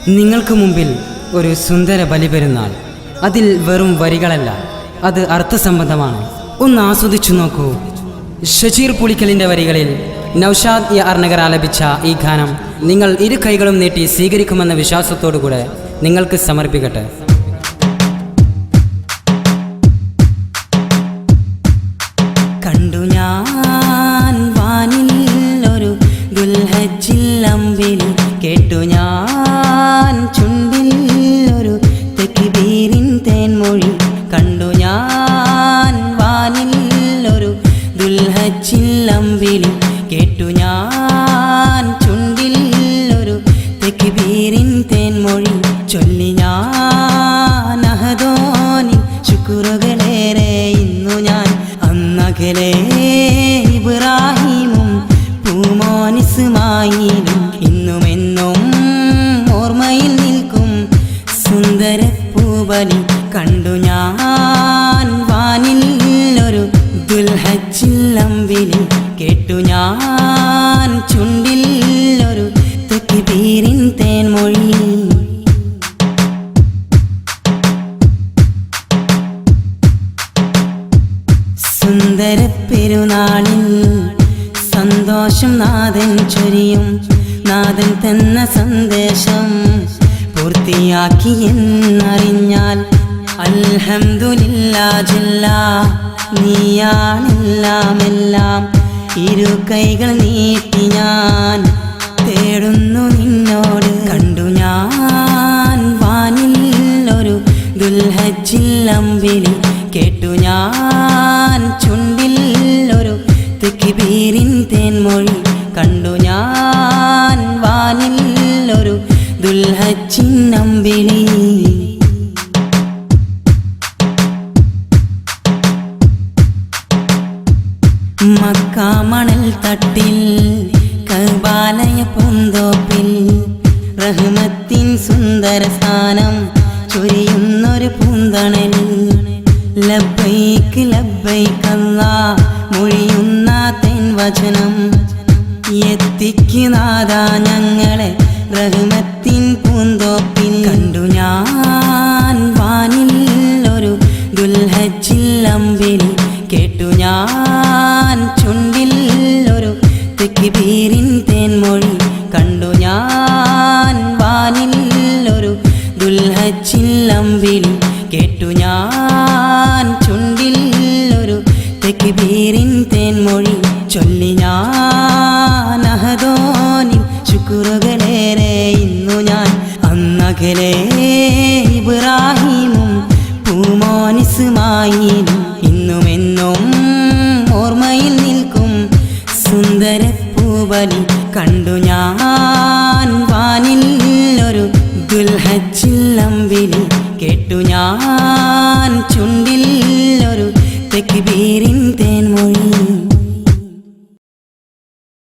നിങ്ങൾക്ക് മുമ്പിൽ ഒരു സുന്ദര ബലിപെരുന്നാൾ. അതിൽ വെറും വരികളല്ല, അത് അർത്ഥസംബന്ധമാണ്. ഒന്ന് ആസ്വദിച്ചു നോക്കൂ. ഷജീർ പുളിക്കലിൻ്റെ വരികളിൽ നൗഷാദ് അർണഗർ ആലപിച്ച ഈ ഗാനം നിങ്ങൾ ഇരു കൈകളും നീട്ടി സ്വീകരിക്കുമെന്ന വിശ്വാസത്തോടുകൂടെ നിങ്ങൾക്ക് സമർപ്പിക്കട്ടെ. കണ്ടു ഞാൻ വാനിൽ ഒരു ദുൽഹജ്ജിൽ അമ്പിളി, കേട്ടു ഞാൻ ചുണ്ടിൽ ഒരു തക്ബീരിൻ തേൻമൊഴി. കണ്ടു ഞാൻ വാനിൽ ഒരു ദുൽഹജ്ജിൽ അമ്പിളി, കേട്ടു ഞാൻ ചുണ്ടിൽ ഒരു തക്ബീരിൻ തേൻമൊഴി. ചൊല്ലി ഞാൻ അഹദോനിൽ ശുക്റുകളേറെ ഇന്നു ഞാൻ. അന്നകലെ ഇബ്രാഹിമും പൂമോൻ ഇസ്മായിലും ഇന്നുമെന്നും ഓർമ്മയിൽ നിൽക്കും സുന്ദര പൂബലി. കണ്ടു ഞാൻ വാനിൽ ഒരു ദുൽഹജ്ജിൽ അമ്പിളി, കേട്ടു ഞാൻ ചുണ്ടിൽ ഒരു തക്ബീരിൻ തേൻമൊഴി. സുന്ദര പെരുന്നാളിൽ സന്തോഷം നാഥൻ ചൊരിയും. നാഥൻ തന്ന സന്ദേശം പൂർത്തിയാക്കി എന്നറിഞ്ഞാൽ അൽഹംദുലില്ലാ ജല്ല, നീയാണെല്ലാമെല്ലാം. ഇരു കൈകൾ നീട്ടി ഞാൻ തേടുന്നു നിന്നോട്. കണ്ടു ഞാൻ വാനിൽ ഒരു ദുൽഹജ്ജിൽ അമ്പിളി, കേട്ടു ഞാൻ ചുണ്ടിൽ ഒരു തക്ബീരിൻ തേൻമൊഴി. കണ്ടു ഞാൻ വാനിൽ ഒരു ദുൽഹജ്ജിൻ അമ്പിളി. മക്ക മണൽ തട്ടിൽ കഅബാലയ പൂന്തോപ്പിൽ റഹ്മത്തിൻ സുന്ദര സ്ഥാനം ചൊരിയുന്നൊരു പൂന്തണലിൽ. ലബ്ബൈക്ക് ലബ്ബൈക്ക് അല്ലാ മൊഴിയുന്ന തേൻ വചനം. എത്തിക്കുനാഥാ ഞങ്ങളെ റഹ്മത്തിൻ പൂന്തോപ്പിൽ. കണ്ടു ഞാൻ വാനിൽ ഒരു ദുൽഹജ്ജിൽ അമ്പിളി, കേട്ടു ഞാൻ ചുണ്ടിൽ ഒരു തക്ബീരിൻ തേൻമൊഴി. കണ്ടു ഞാൻ വാനിൽ ഒരു ദുൽഹജ്ജിൽ അമ്പിളി, കേട്ടു ഞാൻ ചുണ്ടിൽ ഒരു തക്ബീരിൻ തേൻമൊഴി. ചൊല്ലി ഞാൻ അഹദോനിൽ ശുക്റുകളേറെ ഇന്നു ഞാൻ. അന്നകലെ ഇബ്രാഹിമും പൂമോൻ ഇസ്മായിലും ഇന്നുമെന്നും ഓർമ്മയിൽ നിൽക്കും സുന്ദര പൂബലി. കണ്ടു ഞാൻ വാനിൽ ഒരു ദുൽഹജ്ജിൽ അമ്പിളി, കേട്ടു ഞാൻ